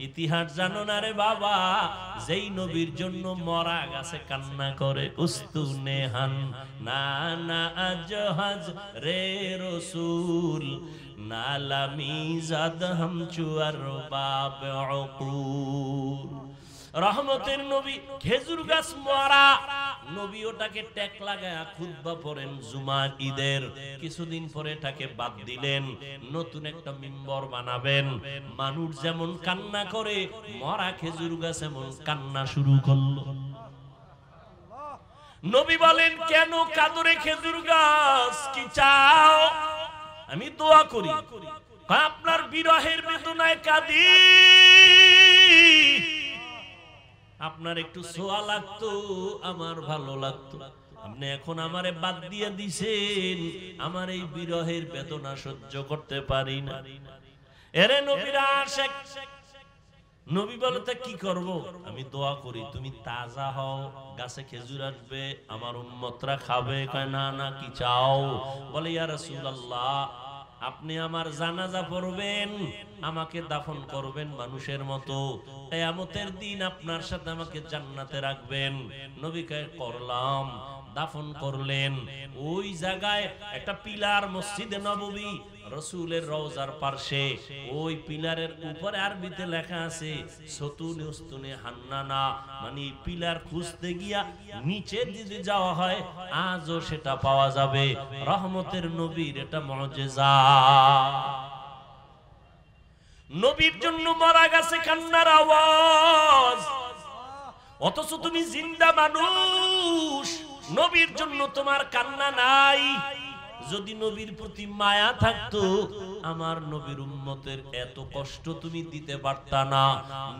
ইতিহাস জানো না রে বাবা, যেই নবীর জন্য মরা গাছে কান্না করে উস্তুনে হান না না আজহাজ রে রসুল নালামি জাদ হাম চুয়ার বাব উকুল। রহমতের নবী খেজুর গাছ মরা, নবী ওটাকে টেক লাগায়া খুতবা পড়েন জুমার ঈদের। কিছুদিন পরে এটাকে বাদ দিলেন, নতুন একটা মিম্বর বানাবেন। মানুষ যেমন কান্না করে, মরা খেজুর গাছ এমন কান্না শুরু করলো। নবী বলেন, কেন কাদরে খেজুর গাছ, কি চাও? আমি দোয়া করি, আপনার বিরহের বেদনায় কাঁদি, আপনার একটু ছোঁয়া লাগতো, আমার ভালো লাগতো। আপনি এখন আমারে বাদ দিয়ে দিছেন, আমার এই বিরহের বেদনা সহ্য করতে পারি না। এরে নবীর আশিক, নবী বলতে কি করব? আমি দোয়া করি তুমি তাজা হও, গাছে খেজুর আসবে, আমার উম্মতরা খাবে। কয় না না, কি চাও? বলে ইয়া রাসূলুল্লাহ, আপনি আমার জানাজা পড়বেন, আমাকে দাফন করবেন মানুষের মতো, কিয়ামতের দিন আপনার সাথে আমাকে জান্নাতে রাখবেন। নবী কয় করলাম। দাফন করলেন। ওই জায়গায় একটা পিলার, মসজিদে নববী, রাসূলের রওজার পাশে, ওই পিলারের উপরে আরবিতে লেখা আছে সতুনে উস্তুনে হান্নানা, মানে পিলার খুঁজতে গিয়া নিচে যদি যাওয়া হয় আজও সেটা পাওয়া যাবে। রহমতের নবীর এটা মুজিজা। নবীর জন্য মারা গেছে কান্নার আওয়াজ, অথচ তুমি জিন্দা মানুষ, নবীর জন্য তোমার কান্না নাই। যদি নবীর প্রতি মায়া থাকতো, আমার নবীর উম্মতের এত কষ্ট তুমি দিতে পারতা না,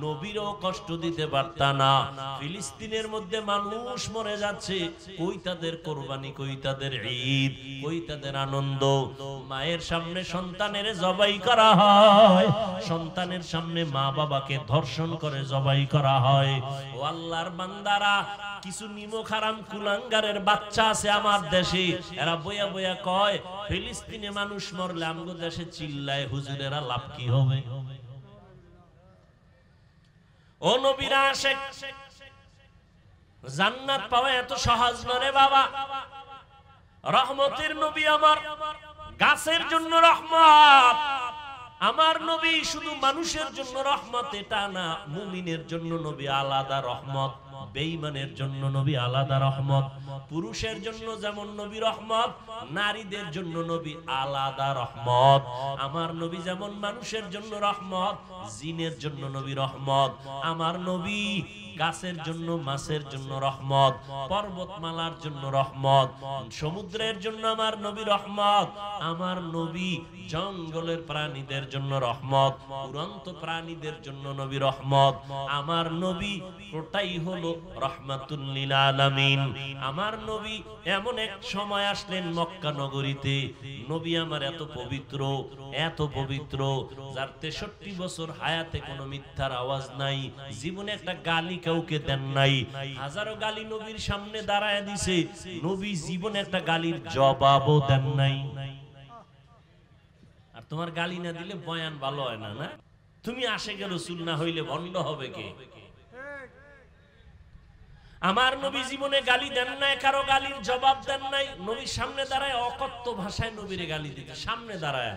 নবীরও কষ্ট দিতে পারতা না। ফিলিস্তিনের মধ্যে মানুষ মরে যাচ্ছে, কই তাদের কোরবানি, কই তাদের ঈদ, কই তাদের আনন্দ? মায়ের সামনে সন্তানের জবাই করা হয়, সন্তানের সামনে মা বাবাকে ধর্ষণ করে জবাই করা হয়। ও আল্লাহর বান্দারা, কিছু নিমক হারাম কুলাঙ্গারের বাচ্চা আছে আমার দেশে, এরা বইয়া বইয়া কয় ফিলিস্তিনে মানুষ মরলে আমগো দেশে চিল্লায়, হুজুরেরা লাভ কি হবে? ও নবীর আশিক, জান্নাত পাওয়া এত সহজ নয় বাবা। রহমতের নবী আমার, গাছের জন্য রহমত। আমার নবী শুধু মানুষের জন্য রহমত এটা না, মুমিনের জন্য নবী আলাদা রহমত, বেঈমানের জন্য নবী আলাদা রহমত। পুরুষের জন্য যেমন নবী রহমত, নারীদের জন্য নবী আলাদা রহমত। আমার নবী যেমন মানুষের জন্য রহমত, জিনের জন্য নবী রহমত। আমার নবী গাছের জন্য, মাছের জন্য রহমত, পর্বতমালার জন্য রহমত, সমুদ্রের জন্য আমার নবী রহমত। আমার নবী জঙ্গলের প্রাণীদের জন্য রহমত, উড়ন্ত প্রাণীদের জন্য নবী রহমত। আমার নবী ওটাই হলো রাহমাতুল লিল আলামিন। আমার নবী এমন এক সময় আসলেন মক্কা নগরীতে, নবী আমার এত পবিত্র, এত পবিত্র, যার 63 বছর হায়াতে কোনো মিথ্যার আওয়াজ নাই, জীবনে একটা গালি কাউকে দেন নাই। হাজারো গালি নবীর সামনে দাঁড়ায় দিছে, নবী জীবনে একটা গালির জবাবও দেন নাই। আর তোমার গালি না দিলে বয়ান ভালো হয় না, না? তুমি আশিকে রাসূল না হইলে ভণ্ড হবে কে? আমার নবী জীবনে গালি দেন নাই, কারো গালির জবাব দেন নাই। নবীর সামনে দাঁড়ায় অকথ্য ভাষায় নবীরে গালি দিতে, সামনে দাঁড়ায়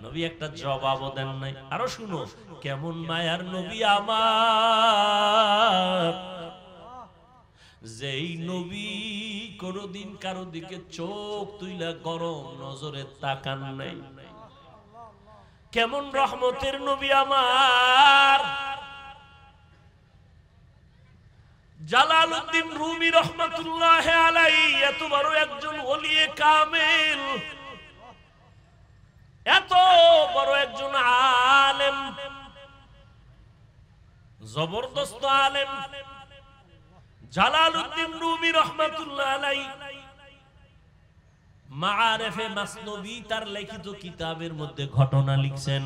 নবী একটা জবাবও দেন নাই। আরো শুনো, কেমন মায়ার নবী আমার, যেই নবী কোনদিন কারো দিকে চোখ তুইলা গরম নজরে তাকান নাই। কেমন রহমতের নবী আমার। জালালউদ্দিন রুমি রহমাতুল্লাহ আলাইহি এত বড় একজন ওলিয়ে কামেল, এত বড় একজন আলেম, জবরদস্ত আলেম জালালউদ্দিন রুমি রহমাতুল্লাহ আলাইহি মাআরিফে মাসনবী তার লিখিত কিতাবের মধ্যে ঘটনা লিখছেন।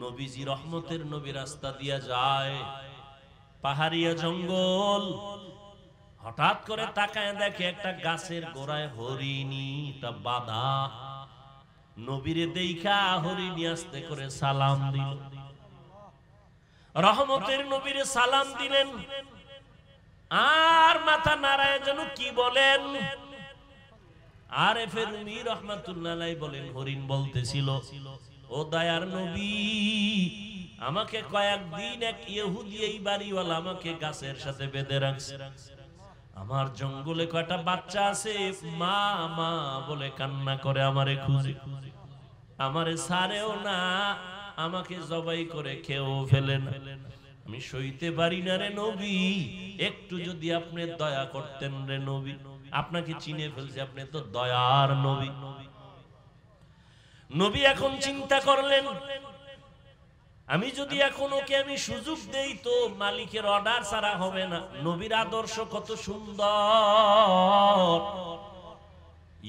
নবীজি রহমতের নবী রাস্তা দিয়া যায়, পাহাড়িয়া জঙ্গল, হঠাৎ করে তাকায় দেখে একটা গাছের গোড়ায় হরিণীটা বাঁধা। নবীরে দেইখা হরিণী আস্তে করে সালাম দিল। রহমতের নবীরে সালাম দিলেন আর মাথা নাড়ায় যেন কি বলেন। আরেফে রুমি রহমাতুল্লাহ আলাইহি বলেন, হরিণ বলতেছিল, ও দয়ার নবী, আমাকে কয়েকদিন এক ইহুদি এই বাড়িওয়ালা আমাকে গাছের সাথে বেঁধে রাখছে। আমার জঙ্গলে কয়টা বাচ্চা আছে, মা মা বলে কান্না করে আমারে খুঁজে, আমারে ছাড়েও না, আমাকে জবাই করে খেয়েও ফেলে না। আমি সইতে পারি না রে নবী, একটু যদি আপনি দয়া করতেন রে নবী। আপনাকে চিনে ফেলছে, আপনি তো দয়ার নবী। নবী এখন চিন্তা করলেন, আমি যদি এখন ওকে আমি সুযোগ দেই তো মালিকের অর্ডার ছাড়া হবে না। নবীর আদর্শ কত সুন্দর,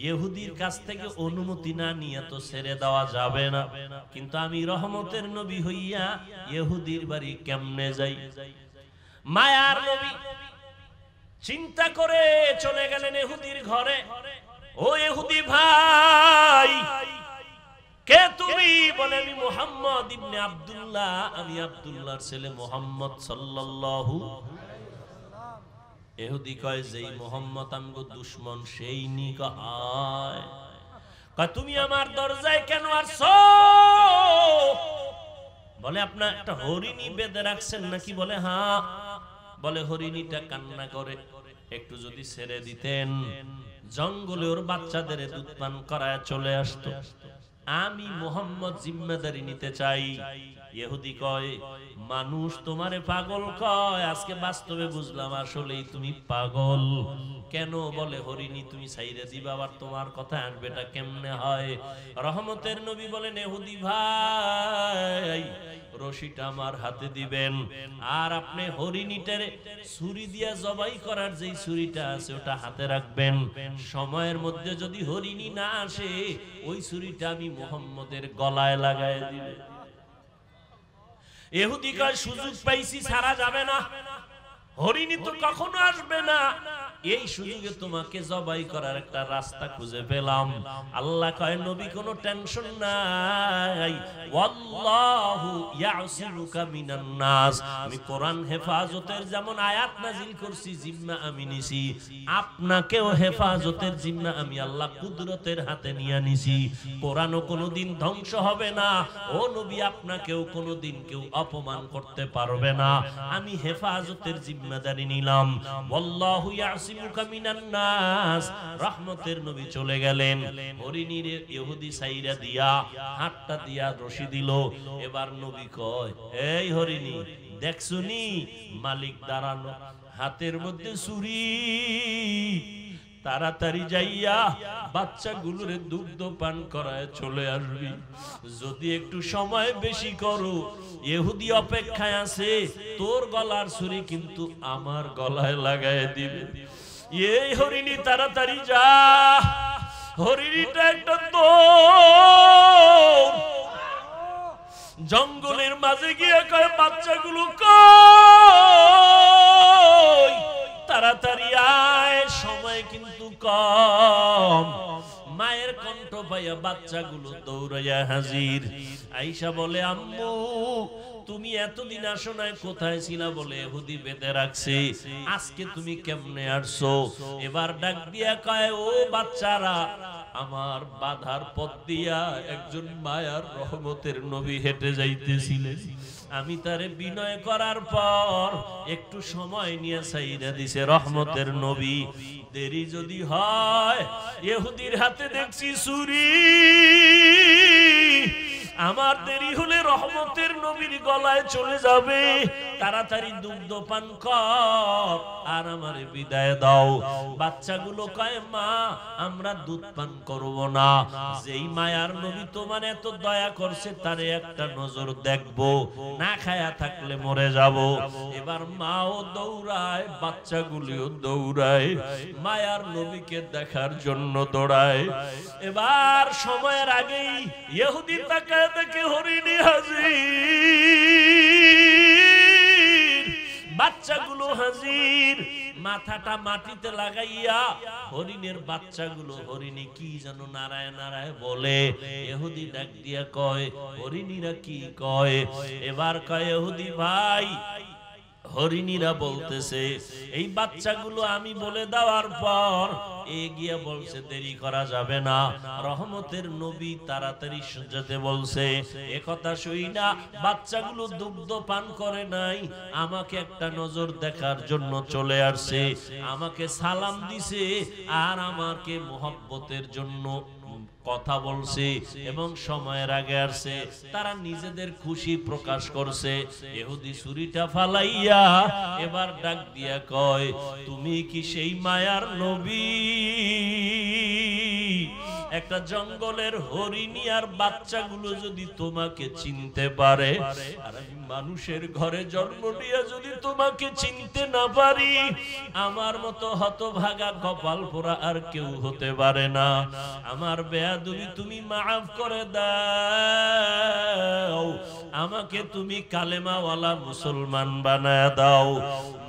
ইহুদির কাছ থেকে অনুমতি না নিয়ে তো ছেড়ে দেওয়া যাবে না। কিন্তু আমি রহমতের নবী হইয়া ইহুদির বাড়ি কেমনে যাই? মায়ার নবী চিন্তা করে চলে গেলেন ইহুদির ঘরে। ও ইহুদি ভাই, কে তুমি? বলে, আমি মুহাম্মদ ইবনে আব্দুল্লাহ, আমি আব্দুল্লাহর ছেলে মুহাম্মদ সাল্লাল্লাহু। ইহুদি কয়, যেই মুহাম্মদ আমগো দুশমন সেই নি কয়, তুমি আমার দরজায় কেন আসছো? বলে, আপনার একটা হরিণী বেঁধে রাখছেন নাকি? বলে, হ্যাঁ। বলে, হরিণীটা কান্না করে, একটু যদি ছেড়ে দিতেন জঙ্গলে ওর বাচ্চাদের দুধ পান করায় চলে আসতো। আমি মুহাম্মদ জিম্মেদারি নিতে চাই। ইহুদি কয়, মানুষ তোমারে পাগল কয়, আজকে বাস্তবে বুঝলাম আসলেই তুমি পাগল। কেন? বলে, হরিণী তুমি ছাইরে দিবা, আবার তোমার কথা আসবেটা কেমনে হয়? রহমতের নবী বলেন, ইহুদি ভাই, রশিটা আমার হাতে দিবেন, আর আপনি হরিণীটারে ছুরি দিয়া জবাই করার যেই ছুরিটা আছে ওটা হাতে রাখবেন। সময়ের মধ্যে যদি হরিণী না আসে, ওই ছুরিটা আমি মুহাম্মদের গলায় লাগায় দিবে। ইহুদি কয়, সুযোগ পাইছি, ছাড়া যাবে না, হরিণী তো কখনো আসবে না, এই সুযোগে তোমাকে জবাই করার একটা রাস্তা খুঁজে পেলাম। আল্লাহ কয়, নবী কোনো টেনশন নাই, ওয়াল্লাহু ইয়াসিমুকা মিনান নাস। আমি কোরআন হেফাজতের যেমন আয়াত নাজিল করছি, জিম্মা আমি নিছি, আপনাকেও হেফাজতের জিম্মা আমি আল্লাহ কুদরতের হাতে নিয়ে নিছি। কোরআনও কোনোদিন ধ্বংস হবে না, ও নবী আপনাকেও কোনোদিন কেউ অপমান করতে পারবে না। আমি হেফাজতের জিম্মাদারি নিলাম। ওয়াল্লাহু ইয়াসিমুকা মিনান নাস। রহমতের নবী চলে গেলেন, হরিণীর ইহুদি সাইরা দিয়া হাতটা দিয়া রশি দিল। এবার নবী কয়, এই হরিণী দেখছুনি মালিক দাঁড়ানো, হাতের মধ্যে ছুরি, তাড়াতাড়ি যাইয়া বাচ্চাগুলোরে দুগ্ধ পান করায় চলে আসবি। যদি একটু সময় বেশি করো, ইহুদি অপেক্ষায় আছে, তোর গলার ছুরি কিন্তু আমার গলায় লাগায় দিবে। এই হরিণী তাড়াতাড়ি যা। হরিণীটা একটা দৌড়, জঙ্গলের মাঝে গিয়ে কয়, বাচ্চাগুলো কই, তাড়াতাড়ি আয়, সময় কিন্তু কম। মায়ের কণ্ঠ পাইয়া বাচ্চাগুলো দৌড়াইয়া হাজির। আয়েশা বলে, আম্মু তুমি এতদিন আসো নাই, কোথায় ছিলা? বলে, ইহুদি বেঁধে রাখছে, আজকে তুমি কেমনে আসছো? এবার ডাক দিয়া কয়, ও বাচ্চারা, আমার বাধার পথ দিয়া একজন মায়ার রহমতের নবী হেঁটে যাইতেছিলেন, আমি তারে বিনয় করার পর একটু সময় নিয়ে সাইরা দিছে রহমতের নবী। দেরি যদি হয়, ইহুদির হাতে দেখছি ছুরি, আমার দেরি হলে রহমতের নবীর গলায় চলে যাবে। তাড়াতাড়ি দুগ্ধ পান কর আর আমারে বিদায় দাও। বাচ্চাগুলো কয়, মা আমরা দুধ পান করব না, যেই মায়ার নবী তোমার এত দয়া করছে তারে একটা নজর দেখবো, না খায়া থাকলে মরে যাব। এবার মাও দৌড়ায়, বাচ্চাগুলিও দৌড়ায়, মায়ার নবীকে দেখার জন্য দৌড়ায়। এবার সময়ের আগেই ইহুদি তাকায় দেখে হরিণী হাজির। বাচ্চাগুলো হাজির, মাথাটা মাটিতে লাগাইয়া হরিণের বাচ্চাগুলো হরিণী কি যেন নারায় নারায় বলে। ইহুদি ডাক দিয়া কয়, হরিণীরা কি কয়? এবার কয়, ইহুদি ভাই হরিণীরা বলতেছে এই বাচ্চাগুলো আমি বলে দেওয়ার পর এগিয়ে বলছে দেরি করা যাবে না, রহমতের নবী তাড়াতাড়ি যেতে বলছে। একথা শুই না বাচ্চাগুলো দুগ্ধ পান করে নাই, আমাকে একটা নজর দেখার জন্য চলে আসছে, আমাকে সালাম দিছে আর আমাকে মোহব্বতের জন্য কথা বলছে এবং সময়ের আগে আসছে। তারা নিজেদের খুশি প্রকাশ করছে। ইহুদি ছুরিটা ফালাইয়া এবার ডাক দিয়া কয়, তুমি কি সেই মায়ার নবী? একটা জঙ্গলের হরিণী আর বাচ্চাগুলো যদি তোমাকে চিনতে পারে, আর আমি মানুষের ঘরে জন্ম নিয়ে যদি তোমাকে চিনতে না পারি, আমার মতো হতভাগা কপাল পোড়া আর কেউ হতে পারে না। আমার বেয়াদবি তুমি মাফ করে দাও, আমাকে তুমি কালেমাওয়ালা মুসলমান বানায় দাও।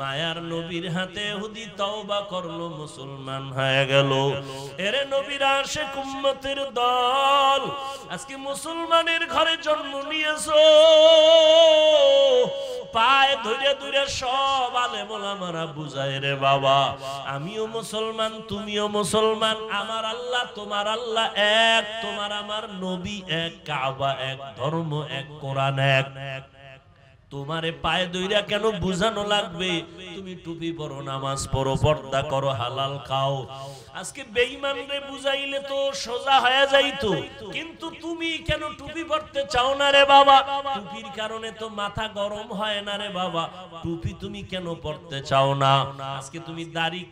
মায়ার নবীর হাতে ইহুদি তওবা করলো, মুসলমান হয়ে গেল। এরে নবীর আশিক উম্মতের দল, আজকে মুসলমানের ঘরে জন্ম নিয়েছো, পায়ে ধরে ধরে সব আলেম ওলামারা বুঝায় রে বাবা, আমিও মুসলমান তুমিও মুসলমান, আমার আল্লাহ তোমার আল্লাহ এক, তোমার আমার নবী এক, কাবা এক, ধর্ম এক, কোরআন এক। তোমারে পায়ে দইরা কেন বুঝানো লাগবে? তুমি টুপি পরো, নামাজ পড়ো, পর্দা করো, হালাল খাও। আজকে বেঈমানরে বুঝাইলে তো সোজা হয়ে যাইতো, কিন্তু তুমি কেন টুপি পরতে চাও না রে বাবা? টুপির কারণে তো মাথা গরম হয় না রে বাবা, টুপি তুমি কেন পরতে চাও না? আজকে তুমি দাড়ি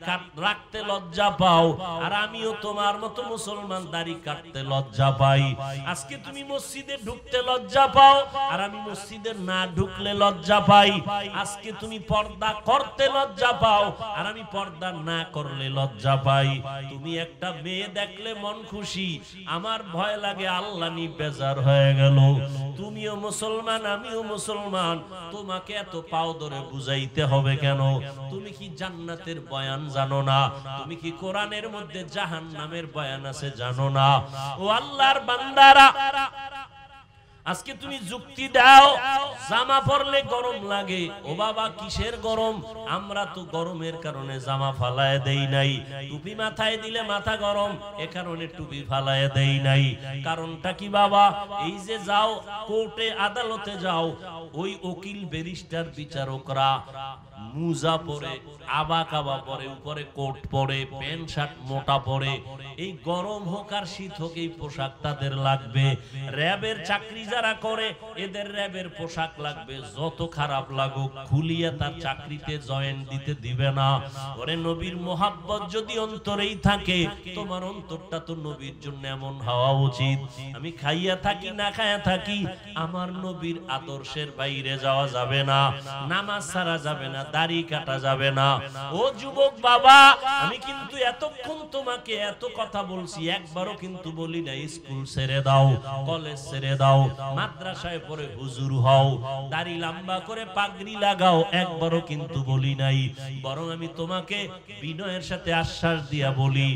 রাখতে লজ্জা পাও, আর আমিও তোমার মতো মুসলমান দাড়ি কাটতে লজ্জা পাই। আজকে তুমি মসজিদে ঢুকতে লজ্জা পাও, আর আমি মসজিদে না ঢুকলে লজ্জা পাই। আজকে তুমি পর্দা করতে লজ্জা পাও, আর আমি পর্দা না করলে লজ্জা পাই। তুমি একটা মেয়ে দেখলে মন খুশি, আমার ভয় লাগে আল্লাহ নি বেজার হয়ে গেল। তুমিও মুসলমান আমিও মুসলমান, তোমাকে এত পাও ধরে বুঝাইতে হবে কেন? তুমি কি জান্নাতের বয়ান জানো না? তুমি কি কোরআনের মধ্যে জাহান্নামের বয়ান আছে জানো না? ও আল্লাহর বান্দারা, আজকে তুমি যুক্তি দাও, জামা পরলে গরম লাগে। ও বাবা কিসের গরম? আমরা তো গরমের কারণে জামা ফালায় দেই নাই। টুপি মাথায় দিলে মাথা গরম, এ কারণে টুপি ফালায় দেই নাই। কারণটা কি বাবা? এই যে যাও কোর্টে আদালতে যাও, ওই উকিল ব্যারিস্টার বিচারকরা মুজা পরে, আবা কাবা পরে, উপরে কোট পরে, প্যান্ট শার্ট মোটা পরে। এই গরম হোক আর শীত হোক এই পোশাক তাদের লাগবে। র্যাবের চাকরি যারা করে এদের র্যাবের পোশাক লাগবে, যত খারাপ লাগুক খুলিয়া তার চাকরিতে জয়েন দিতে দিবে না। ওরে নবীর মোহাব্বত যদি অন্তরেই থাকে, তোমার অন্তরটা তো নবীর জন্য এমন হওয়া উচিত। আমি খাইয়া থাকি না খাইয়া থাকি, আমার নবীর আদর্শের বাইরে যাওয়া যাবে না, নামাজ ছাড়া যাবে না, দাড়ি কাটা যাবে না। ও যুবক বাবা, আমি কিন্তু এতক্ষণ তোমাকে এত কথা বলছি, একবারও কিন্তু বলি না স্কুল ছেড়ে দাও, কলেজ ছেড়ে দাও, মাদ্রাসায় পড়ে হুজুর হও, দাড়ি লম্বা করে পাগড়ি লাগাও, একবারও কিন্তু বলি নাই। বরং আমি তোমাকে বিনয়ের সাথে আশ্বাস দিয়া বলি,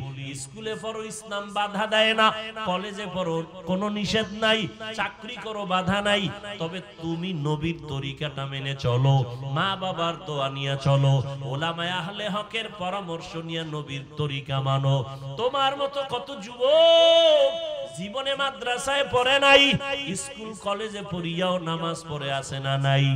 স্কুলে পড়ো ইসলাম বাধা দেয় না, কলেজে পড়ো কোনো নিষেধ নাই, চাকরি করো বাধা নাই, তবে তুমি নবীর তরিকাটা মেনে চলো, মা বাবার দোয়া নিয়ে চলো, ওলামায়ে আহলে হকের পরামর্শ নিয়ে নবীর তরিকা মানো। তোমার মতো কত যুবক জীবনে মাদ্রাসায় পড়ে নাই, স্কুল কলেজে পড়িয়াও নামাজ পড়ে আছে না নাই?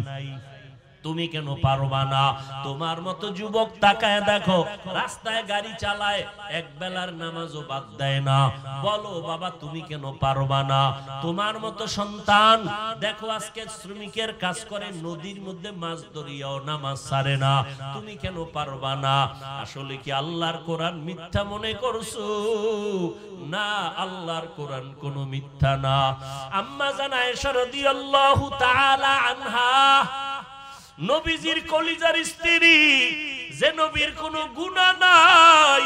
তুমি কেন পারবা না? তোমার মতো যুবক তাকায় দেখো, রাস্তায় গাড়ি চালায়, এক বেলার নামাজও বাদ দেয় না। বলো বাবা তুমি কেন পারবা না? তোমার মতো সন্তান দেখো আজকে শ্রমিকের কাজ করে, নদীর মধ্যে মাছ ধরিয়াও নামাজ ছাড়ে না, তুমি কেন পারবা না? আসলে কি আল্লাহর কোরআন মিথ্যা মনে করছো? না, আল্লাহর কোরআন কোনো মিথ্যা না। আম্মা জান আয়েশা রাদিয়াল্লাহু তাআলা আনহা, নবীজির কলিজার স্ত্রী, যে নবীর কোনো গুনাহ নাই,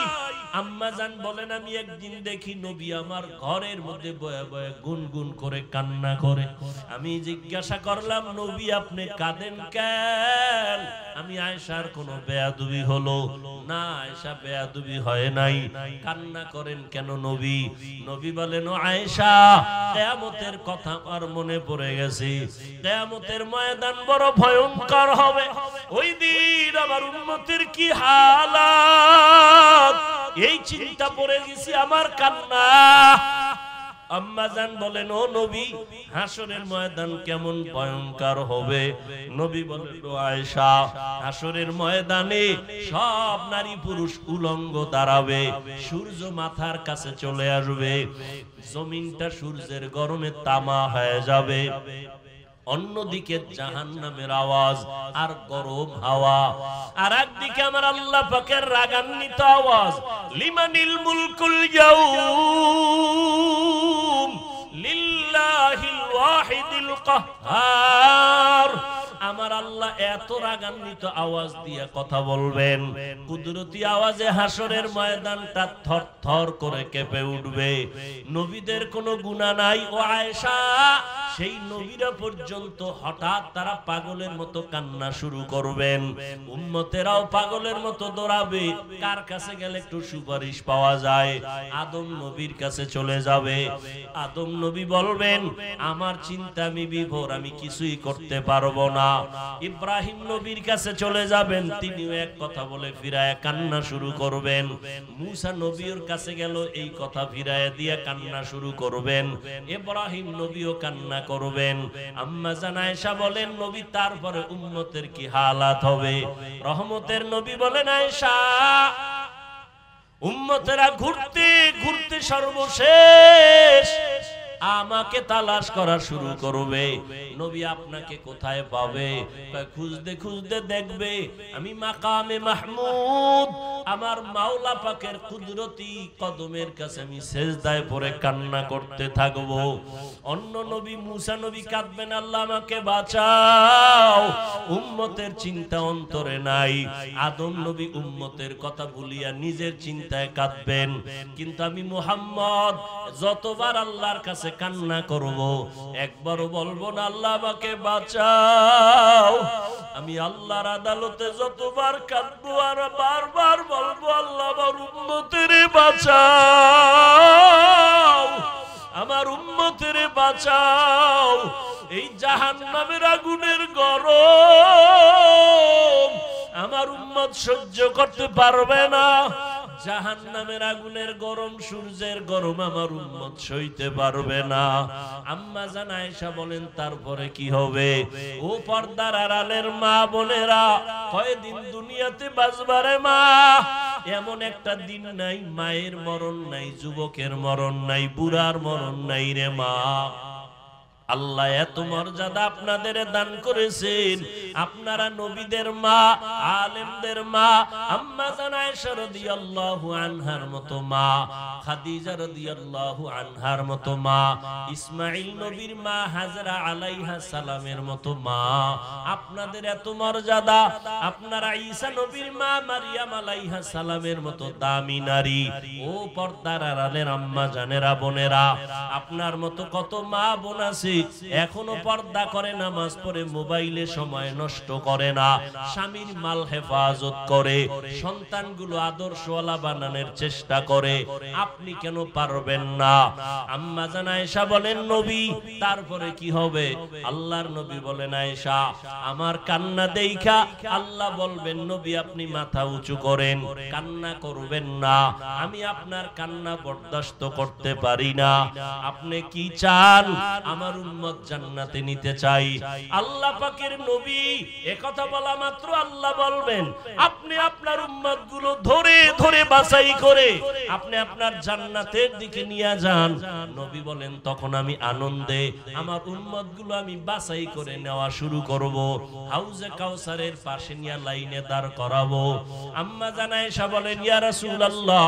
আম্মা জান বলেন আমি একদিন দেখি নবী আমার ঘরের মধ্যে বয়ে বয়ে গুনগুন করে কান্না করে। আমি জিজ্ঞাসা করলাম নবী আপনি কাঁদেন কেন? আমি আয়েশার কোনো বেয়াদবি হলো না? আয়েশা বেয়াদবি হয় নাই, কান্না করেন কেন নবী? নবী বলেন ও আয়েশা কিয়ামতের কথা আমার মনে পড়ে গেছে। কিয়ামতের ময়দান বড় ভয়ঙ্কর হবে। ওই দিন আমার উম্মতের কি হালাত, এই চিন্তা পড়ে গেছি, আমার কান্না। আম্মা জান বলেন ও নবী হাসরের ময়দান কেমন ভয়ঙ্কর হবে? নবী বলেন ও আয়েশা হাসরের ময়দানে সব নারী পুরুষ উলঙ্গ দাঁড়াবে, সূর্য মাথার কাছে চলে আসবে, জমিনটা সূর্যের গরমে তামা হয়ে যাবে, অন্যদিকে জাহান্নামের আওয়াজ আর গরম হাওয়া, আর একদিকে আমার আল্লাহ পাকের রাগান্বিত আওয়াজ, লিমানিল মুলকুল ইয়াউম লিল্লাহিল ওয়াহিদিল কাহ্হার। আমার আল্লাহ এত রাগান্বিত আওয়াজ দিয়ে কথা বলবেন, কুদরতি আওয়াজে হাসরের ময়দানটা থরথর করে কেঁপে উঠবে। নবীদের কোনো গুনাহ নাই ও আয়েশা, সেই নবীরা পর্যন্ত হঠাৎ তারা পাগলের মতো কান্না শুরু করবেন, উম্মতেরাও পাগলের মতো দৌড়াবে। কার কাছে গেলে একটু সুপারিশ পাওয়া যায়? আদম নবীর কাছে চলে যাবে। আদম নবী বলবেন আমার চিন্তা আমি বিভোর, আমি কিছুই করতে পারবো না। ইব্রাহিম নবীর কাছে চলে যাবেন, তিনিও এক কথা বলে ফিরায় কান্না শুরু করবেন। মুসা নবীর কাছে গেল, এই কথা ফিরায় দিয়ে কান্না শুরু করবেন। ইব্রাহিম নবীও কান্না করবেন। আম্মা জান আয়েশা বলেন নবী তারপরে উম্মতের কি হালাত হবে? রহমতের নবী বলেন আয়েশা উম্মতেরা ঘুরতে ঘুরতে সর্বশেষ আমাকে তালাশ করা শুরু করবে। নবী আপনাকে কোথায় পাবে? খুঁজতে খুঁজতে দেখবে আমি মাকামে মাহমুদ আমার মাওলা পাকের কুদরতি কদমের কাছে আমি সেজদায় পড়ে কান্না করতে থাকবো। অন্য নবী মুসা নবী কাঁদবেন আল্লাহ আমাকে বাঁচাও, উম্মতের চিন্তা অন্তরে নাই। আদম নবী উম্মতের কথা ভুলিয়া নিজের চিন্তায় কাঁদবেন। কিন্তু আমি মুহাম্মদ যতবার আল্লাহর কাছে কান্না করব, একবারও বলবো না আল্লাহ আমাকে বাঁচাও। আমি আল্লাহর আদালতে যতবার কাঁদবো আর বারবার বলবো আল্লাহ আমার উম্মতের বাঁচাও, আমার উম্মতের বাঁচাও। এই জাহান্নামের আগুনের গরম আমার উম্মত সহ্য করতে পারবে না। জাহান্নামের আগুনের গরম, সূর্যের গরম আমার উম্মত সইতে পারবে না। আম্মা জান আয়েশা বলেন তারপরে কি হবে? ও পর্দার আড়ালের মা বোনেরা, কয়দিন দুনিয়াতে বাঁচবারে মা? এমন একটা দিন নাই মায়ের মরণ নাই, যুবকের মরণ নাই, বুড়ার মরণ নাই রে মা। আল্লাহ এত মর্যাদা আপনাদের দান করেছেন। আপনারা নবীদের মা, আলেমদের মা, আম্মা জান আয়েশা রাদিয়াল্লাহু আনহার মতো মা, খাদিজা রাদিয়াল্লাহু আনহার মতো মা, ইসমাঈল নবীর মা হাজরা আলাইহা সালামের মতো মা, আপনাদের এত মর্যাদা। আপনারা ঈসা নবীর মা মারিয়াম আলাইহা সালামের মতো দামি নারী। ও পর্দার আড়ালের আম্মা জানেরা বোনেরা, আপনার মতো কত মা বোন আছে এখনো পর্দা করে, নামাজ পড়ে, মোবাইলে সময় নষ্ট করে না, স্বামীর মাল হেফাজত করে, সন্তানগুলো আদর্শওয়ালা বানানোর চেষ্টা করে। আপনি কেন পারবেন না? আম্মা জান আয়েশা বলেন নবী তারপরে কি হবে? আল্লাহর নবী বলেন আয়েশা আমার কান্না দেইখা আল্লাহ বলবেন নবী আপনি মাথা উঁচু করেন, কান্না করবেন না, আমি আপনার কান্না বরদাস্ত করতে পারি না। আপনি কি চান? আমার উম্মত জান্নাতে নিতে চাই। আল্লাহ পাকের নবী একথা বলা মাত্র আল্লাহ বলবেন আপনি আপনার উম্মত গুলো ধরে ধরে বাছাই করে আপনি আপনার জান্নাতের দিকে নিয়ে যান। নবী বলেন তখন আমি আনন্দে আমার উম্মত গুলো আমি বাছাই করে নেওয়া শুরু করব, হাউজে কাউসারের পাশে নিয়ে লাইনে দাঁড় করাবো। আম্মা জান আয়েশা বলেন ইয়া রাসূলুল্লাহ,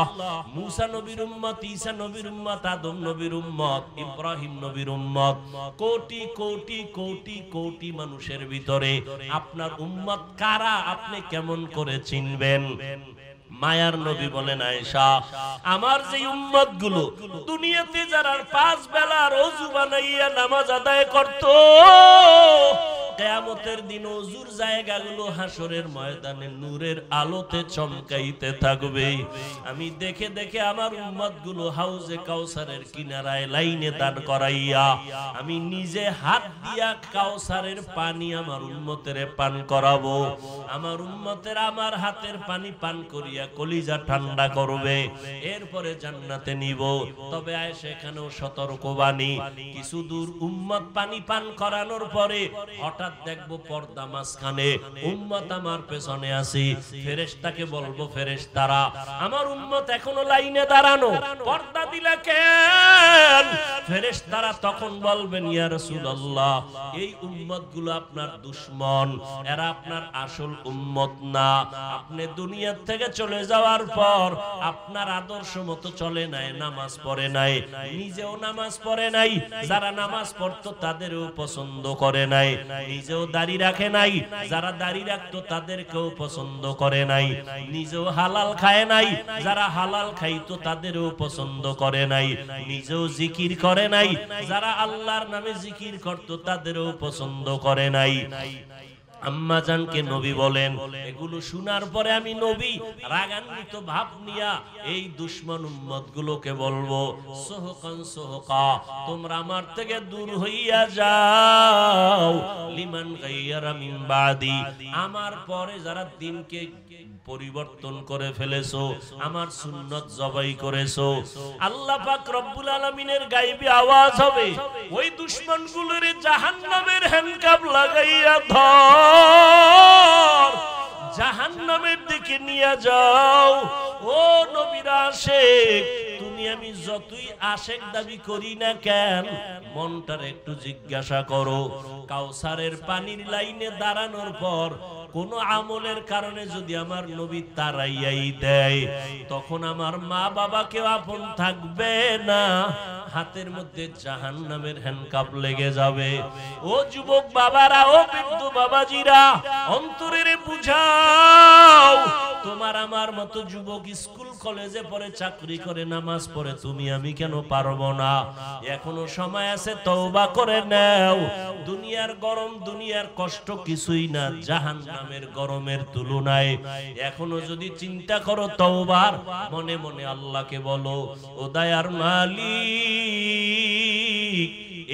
মুসা নবীর উম্মত, ঈসা নবীর উম্মত, আদম নবীর উম্মত, ইব্রাহিম নবীর উম্মত, কোটি কোটি কোটি কোটি মানুষের ভিতরে আপনার উম্মত কারা আপনি কেমন করে চিনবেন? মায়ার নবী বলেন আয়েশা, আমার যে উম্মত গুলো দুনিয়াতে যারা 5 বেলার ওযু বানাইয়া নামাজ আদায় করত, কিয়ামতের দিন ওযুর জায়গাগুলো হাসরের ময়দানে নূরের আলোতে চমকাইতে থাকবে। আমি দেখে দেখে আমার উম্মত গুলো হাউজে কাউসারের কিনারায় লাইনে দাঁড় করাইয়া আমি নিজে হাত দিয়া কাউসারের পানি আমার উম্মতের পান করাবো। আমার উম্মতের আমার হাতের পানি পান করিয়া কলিজা ঠান্ডা করবে, এরপরে জান্নাতে নিব। তবে আয়েশা এখানেও সতর্কবাণী, কিছু দূর উম্মত পানি পান করানোর পরে হঠাৎ দেখবো পর্দা মাঝখানে, উম্মত আমার পেছনে আছি। ফেরেশতাকে বলবো, ফেরেশতারা আমার উম্মত এখনো লাইনে দাঁড়ানো, পর্দা দিলা কেন? ফেরেশতারা তখন বলবেন, ইয়া রাসূলুল্লাহ, এই উম্মত গুলো আপনার দুশমন, এরা আপনার আসল উম্মত না। আপনি দুনিয়া থেকে চলে যাওয়ার পর আপনার আদর্শ মতো চলে নাই, নামাজ পড়ে নাই, নিজেও নামাজ পড়ে নাই, যারা নামাজ পড়তো তাদেরও পছন্দ করে নাই, নিজেও দাড়ি রাখে নাই, যারা দাড়ি রাখতো তাদেরকেও পছন্দ করে নাই, নিজেও হালাল খায় নাই, যারা হালাল খাইতো তাদেরও পছন্দ করে নাই, নিজেও জিকির করে নাই, যারা আল্লাহর নামে জিকির করতো তাদেরও পছন্দ করে নাই। আম্মা জানকে নবী বলেন, এগুলো শোনার পরে আমি নবী রাগান্বিত ভাব নিয়া এই দুশমন উম্মত গুলোকে বলবো, সোহকান সোহকা, তোমরা আমার থেকে দূর হইয়া যাও। লিমান গায়্যারা মিন বাদি, আমার পরে যারা দিনকে পরিবর্তন করে ফেলেছো, আমার সুন্নত জবাই করেছো, আল্লাহ পাক রব্বুল আলামিনের গায়বী আওয়াজ হবে, ওই দুশমন গুলোর জাহান্নামের হ্যান্ডকাপ লাগাইয়া ধর, জাহান্নামের দিকে নিয়ে যাও। ও নবীর আশিক, তুমি আমি যতই আশিক দাবি করি না কেন, মনটার একটু জিজ্ঞাসা করো, কাউসারের পানির লাইনে দাঁড়ানোর পর কোন আমলের কারণে যদি আমার নবী তারাইয়াই দেয়, তখন আমার মা বাবাকে আপন থাকবে না, হাতের মধ্যে জাহান্নামের হ্যান্ডকাপ লেগে যাবে। ও যুবক বাবারা, ও বৃদ্ধ বাবাজিরা, অন্তরের বুঝাও, তোমার আমার মতো যুবক স্কুল কলেজে পড়ে চাকরি করে নামাজ পড়ে, তুমি আমি কেন পারবো না? এখনো সময় আছে, তওবা করে নাও। দুনিয়ার গরম, দুনিয়ার কষ্ট কিছুই না জাহান্নামের গরমের তুলনায়। এখনো যদি চিন্তা করো তওবার, মনে মনে আল্লাহকে বলো, ও দয়ার মালিক,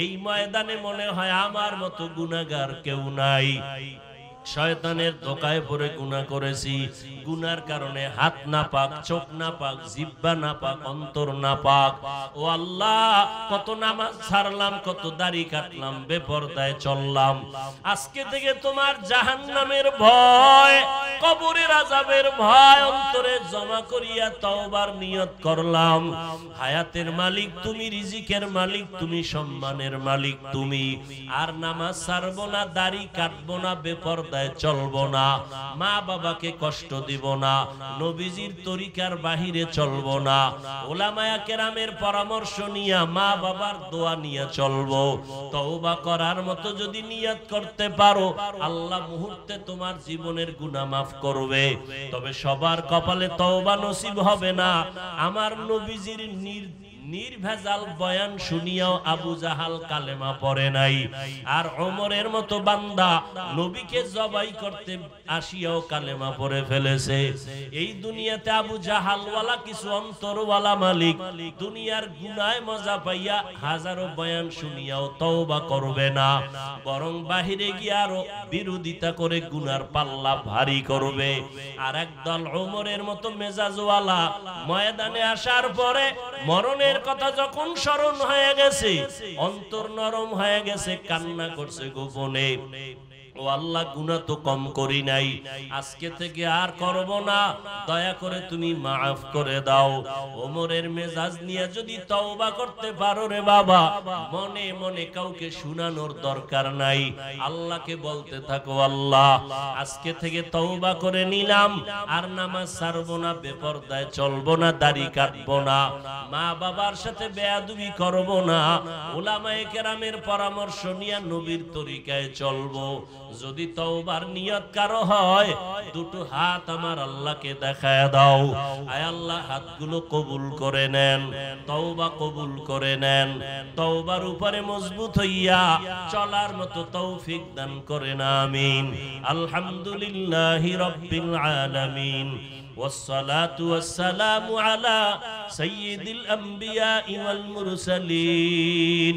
এই ময়দানে মনে হয় আমার মতো গুনাহগার কেউ নাই, শয়তানের ধোকায় পড়ে গুনাহ করেছি, গুনার কারণে হাত নাপাক, চোখ নাপাক, জিহ্বা নাপাক, অন্তর নাপাক। ও আল্লাহ, কত নামাজ ছাড়লাম, কত দাড়ি কাটলাম, বেপরদায় চললাম, আজকে থেকে তোমার জাহান্নামের ভয়, কবরের আযাবের ভয় অন্তরে জমা করিয়া তওবার নিয়ত করলাম। হায়াতের মালিক তুমি, রিজিকের মালিক তুমি, সম্মানের মালিক তুমি। আর নামাজ ছাড়বো না, দাড়ি কাটবো না, বেপরদায় চলবো না, মা বাবাকে কষ্ট দিব না, নবীজির তরিকার বাহিরে চলবো না, উলামায়ে কেরামের পরামর্শ নিয়ে, মা বাবার দোয়া নিয়ে চলবো। তওবা করার মতো যদি নিয়ত করতে পারো, আল্লাহ মুহূর্তে তোমার জীবনের গুনাহ মাফ করবে। তবে সবার কপালে তওবা নসিব হবে না। আমার নবীজির নির্ভেজাল বয়ান শুনিয়াও আবু জাহাল কালেমা পড়ে নাই, আর ওমরের মতো বান্দা নবীকে জবাই করতে আসিয়াও কালেমা পড়ে ফেলেছে। এই দুনিয়াতে আবু জাহালওয়ালা কিছু অন্তরওয়ালা মালিক দুনিয়ার গুনায় মজা পাইয়া হাজারো বয়ান শুনিয়াও তওবা করবে না, বরং বাহিরে গিয়ে আরো বিরোধিতা করে গুনার পাল্লা ভারী করবে। আর একদল ওমরের মতো মেজাজওয়ালা ময়দানে আসার পরে মরণের কথা যখন স্মরণ হয়ে গেছে, অন্তর নরম হয়ে গেছে, কান্না করছে গোপনে, ও আল্লাহ, গুনাহ তো কম করি নাই, আজকে থেকে আর করব না, দয়া করে তুমি মাফ করে দাও। ওমরের মেজাজ নিয়ে যদি তওবা করতে পারো রে বাবা, মনে মনে কাউকে শুনানোর দরকার নাই, আল্লাহকে বলতে থাকো, আল্লাহ আজকে থেকে তওবা করে নিলাম, আর নামাজ ছাড়বো না, বেপরদায় চলবো না, দাড়ি কাটবো না, মা বাবার সাথে বেয়াদবি করব না, উলামায়ে কেরামের পরামর্শ নিয়ে নবীর তরিকায় চলবো। যদি তওবার নিয়ত কারো হয় দুটো হাত আমার আল্লাহকে দেখায় দাও। আয় আল্লাহ হাতগুলো কবুল করে নেন, তওবা কবুল করে নেন, তওবার উপরে মজবুত হইয়া চলার মতো তৌফিক দান করেন আমিন। আলহামদুলিল্লাহি রাব্বিল আলামিন والصلاة والسلام على سيد الأنبياء والمرسلين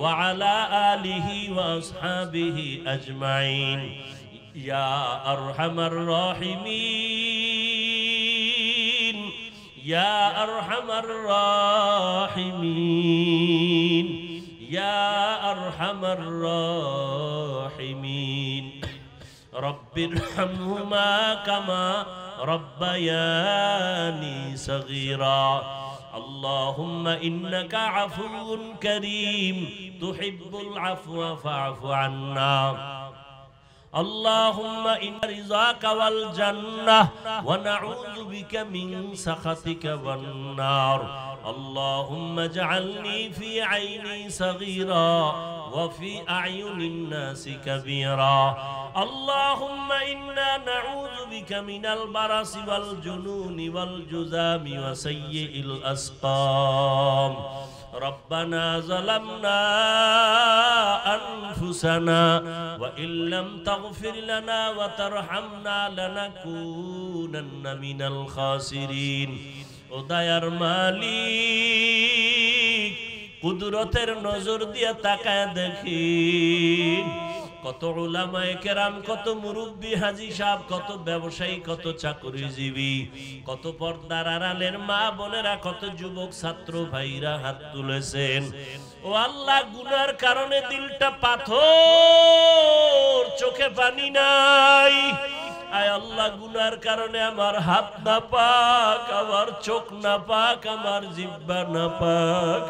وعلى آله وأصحابه أجمعين يا أرحم الراحمين يا أرحم الراحمين يا أرحم الراحمين رب ارحمهما كما ربياني صغيرا اللهم إنك عفو كريم تحب العفو فاعف عنا اللهم إن رضاك والجنة ونعوذ بك من سخطك والنار اللهم اجعلني في عيني صغيرا وفي أعين الناس كبيرا اللهم إنا نعوذ بك من البرص والجنون والجذام وسيء الأسقام ربنا ظلمنا أنفسنا وإن لم تغفر لنا وترحمنا لنكونن من الخاسرين ও দয়ার মালিক কুদরতের নজর দিয়ে তাকায় দেখেন কত উলামায়ে কেরাম, কত মুরব্বি হাজী সাহেব, কত ব্যবসায়ী, কত চাকরিজীবী, কত পর্দার আড়ালের মা বোনেরা, কত যুবক ছাত্র ভাইরা হাত তুলেছেন। ও আল্লাহ, গুনার কারণে দিলটা পাথর, চোখে পানি নাই। আয় আল্লাহ, গুনার কারণে আমার হাত না পাক, আমার চোখ না পাক, আমার জিহ্বা না পাক,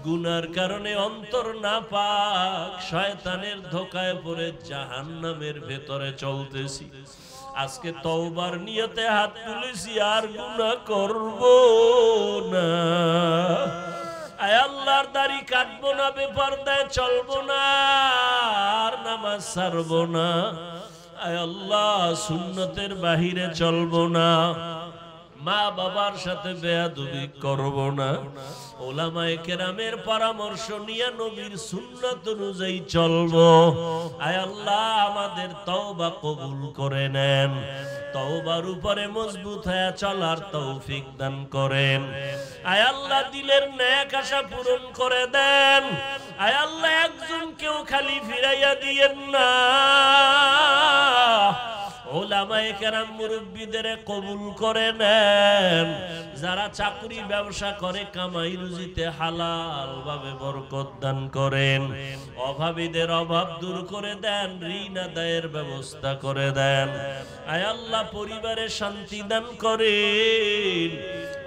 গুনার কারণে অন্তর না পাক, শয়তানের ধোকায় পড়ে জাহান্নামের ভেতরে চলতেছি। আজকে তওবার নিয়তে হাত তুলেছি, আর গুনাহ করব না। আয় আল্লাহর দাড়ি কাটবো না, বেপরদায় চলবো না, আর নামাজ ছাড়বো না। আয় আল্লাহ, সুন্নতের বাহিরে চলবো না, মা বাবার সাথে বেয়াদবি করব না, উলামায়ে কেরামের পরামর্শ নিয়ে নবীর সুন্নাত অনুযায়ী চলবো। আয় আল্লাহ, আমাদের তওবা কবুল করে নেন, তওবার উপরে মজবুত হয়ে চলার তৌফিক দান করেন। আয় আল্লাহ, দিলের নেক আশা পূরণ করে দেন। আয় আল্লাহ, একজন কেউ খালি ফিরাইয়া দিয়েন না। উলামায়ে কেরাম মুরব্বিদের কবুল করে নেন। যারা চাকরি ব্যবসা করে কামাই রুজিতে হালাল ভাবে বরকত দান করেন। অভাবীদের অভাব দূর করে দেন, ঋণ আদায়ের ব্যবস্থা করে দেন। আয় আল্লাহ, পরিবারে শান্তি দান করেন।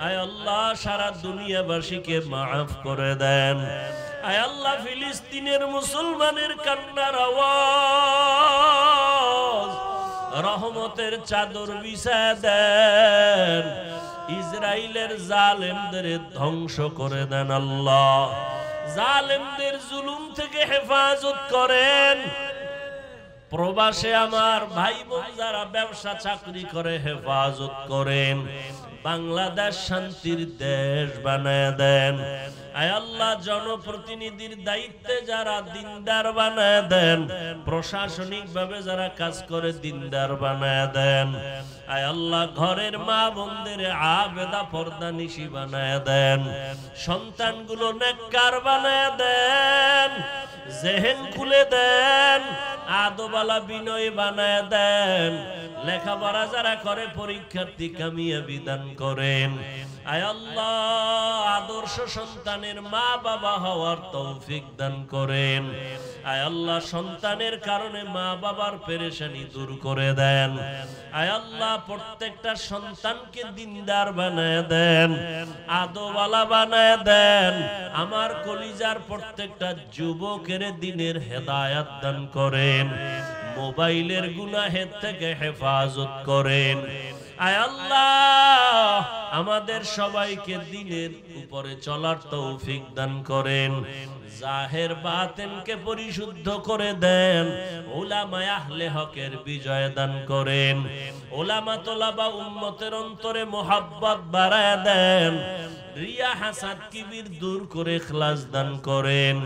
আয় আল্লাহ, সারা দুনিয়াবাসীকে মাফ করে দেন। আয় আল্লাহ, ফিলিস্তিনের মুসলমানের কান্নার আওয়াজ রহমতের চাদর বিছায় দেন। ইসরাইলের জালেমদের ধ্বংস করে দেন আল্লাহ। জালেমদের জুলুম থেকে হেফাজত করেন। প্রবাসে আমার ভাই বোন যারা ব্যবসা চাকরি করে হেফাজত করেন। বাংলাদেশ শান্তির দেশ বানায় দেন। আয় আল্লাহ, জনপ্রতিনিধির দায়িত্বে যারা দিনদার বানায় দেন, প্রশাসনিক ভাবে যারা কাজ করে দিনদার বানায় দেন। আয় আল্লাহ, ঘরের মা বোনদের আবেদা পর্দানিশী বানায় দেন। সন্তানগুলো নেককার বানায় দেন। জেহেন খুলে দেন, আদবালা বিনয় বানায় দেন। লেখাপড়া যারা করে পরীক্ষার্থী কামিয়াবি দান করেন। আয় আল্লাহ, আদর্শ সন্তানের মা বাবা হওয়ার তৌফিক দান করেন। আয় আল্লাহ, সন্তানের কারণে মা বাবার পেরেশানি দূর করে দেন। আয় আল্লাহ, প্রত্যেকটা সন্তানকে দিনদার বানায় দেন, আদওয়ালা বানায় দেন। আমার কলিজার প্রত্যেকটা যুবকের দিনের হেদায়াত দান করেন। মোবাইলের গুনাহের থেকে হেফাজত করেন। আয় আল্লাহ আমাদের সবাইকে দ্বীনের উপরে চলার তৌফিক দান করেন, জাহের বাতিনকে পরিশুদ্ধ করে দেন, উলামায়ে আহলে হকের বিজয় দান করেন, উলামা তোলাবা উম্মতের অন্তরে মোহাব্বত বাড়ায় দেন, রিয়া হাসাদ কিবির দূর করে ইখলাস দান করেন,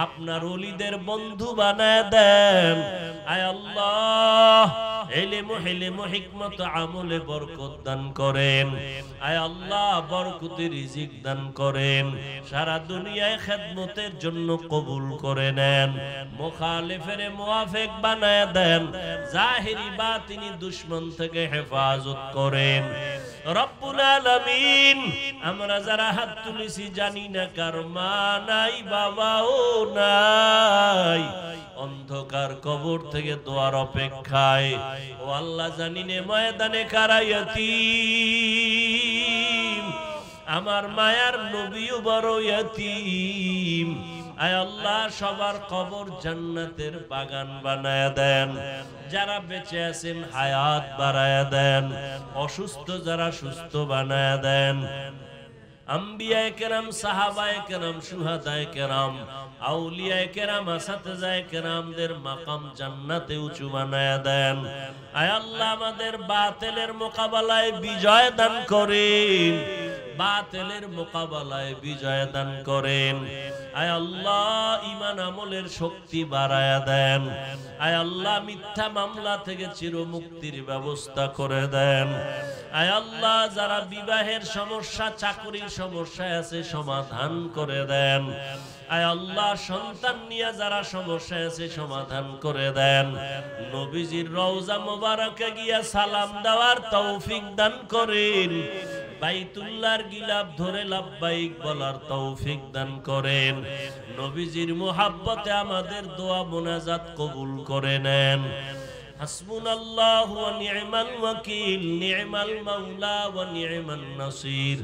আপনার ওলিদের বন্ধু বানায় দেন। আয় আল্লাহ ইলম হিকমত আমলে বরকত দান করেন। আয় আল্লাহ বরকতি রিজিক দান করেন। সারা দুনিয়ায় খেদমতের জন্য কবুল করে নেন। মুখালিফের মুওয়াফিক বানায় দেন। জাহিরি বাতিনি দুশমন থেকে হেফাজত করেন। রব্বুল আলামিন আমরা যারা হাত তুলেছি জানি না কার মা নাই বাবাও নাই, অন্ধকার কবর থেকে দোয়ার অপেক্ষায়। ও আল্লাহ জানি নে ময়দানে কারা ইয়াতীম, আমার মায়ার নবীও বড় ইয়াতীম। আয় আল্লাহ সবার কবর জান্নাতের বাগান বানায় দেন। যারা বেঁচে আছেন হায়াত বাড়ায় দেন, অসুস্থ যারা সুস্থ বানায় দেন। আম্বিয়ায়ে কেরাম, সাহাবায়ে কেরাম, শুহাদায়ে কেরাম, আউলিয়ায়ে কেরাম, আসাতিজায়ে কেরামদের মাকাম জান্নাতে উঁচু বানায় দেন। আয় আল্লাহ আমাদের বাতিলের মোকাবেলায় বিজয় দান করেন, বাতিলের মোকাবেলায় বিজয় দান করেন। আয় আল্লাহ ঈমান আমলের শক্তি বাড়ায়া দেন। আয় আল্লাহ মিথ্যা মামলা থেকে চিরমুক্তির ব্যবস্থা করে দেন। আয় আল্লাহ যারা বিবাহের সমস্যা, চাকরির সমস্যায় আছে সমাধান করে দেন। আয় আল্লাহ সন্তান নিয়ে যারা সমস্যায় আছে সমাধান করে দেন। নবীজির রওজা মোবারকে গিয়া সালাম দেওয়ার তৌফিক দান করেন। বাইতুল্লাহর গিলাফ ধরে লাব্বাইক বলার তৌফিক দান করেন। নবীজির মুহাব্বতে আমাদের দোয়া মোনাজাত কবুল করে নেন। হাসবুনাল্লাহু ওয়া নি'মাল ওয়াকিল, নি'মাল মাওলা ওয়া নি'মান নাসির।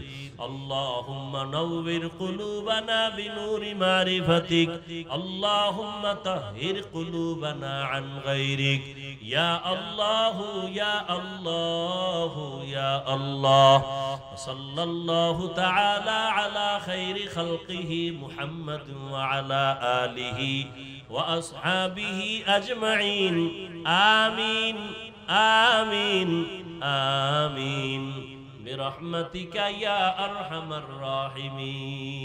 আল্লাহুম্মা নাওবির কুলুবানা বিনুরি মারিফাতিক, আল্লাহুম্মা তাহহির কুলুবানা আন গায়রিক। ইয়া আল্লাহু ইয়া আল্লাহু ইয়া আল্লাহ। সাল্লাল্লাহু তাআলা আলা খায়রি খালকিহি মুহাম্মাদ ওয়া আলা আলিহি ওয়া আসহাবিহি আজমাইন। আমিন আমিন আমিন বিরহমাতিকা ইয়া আরহামার রাহিমিন।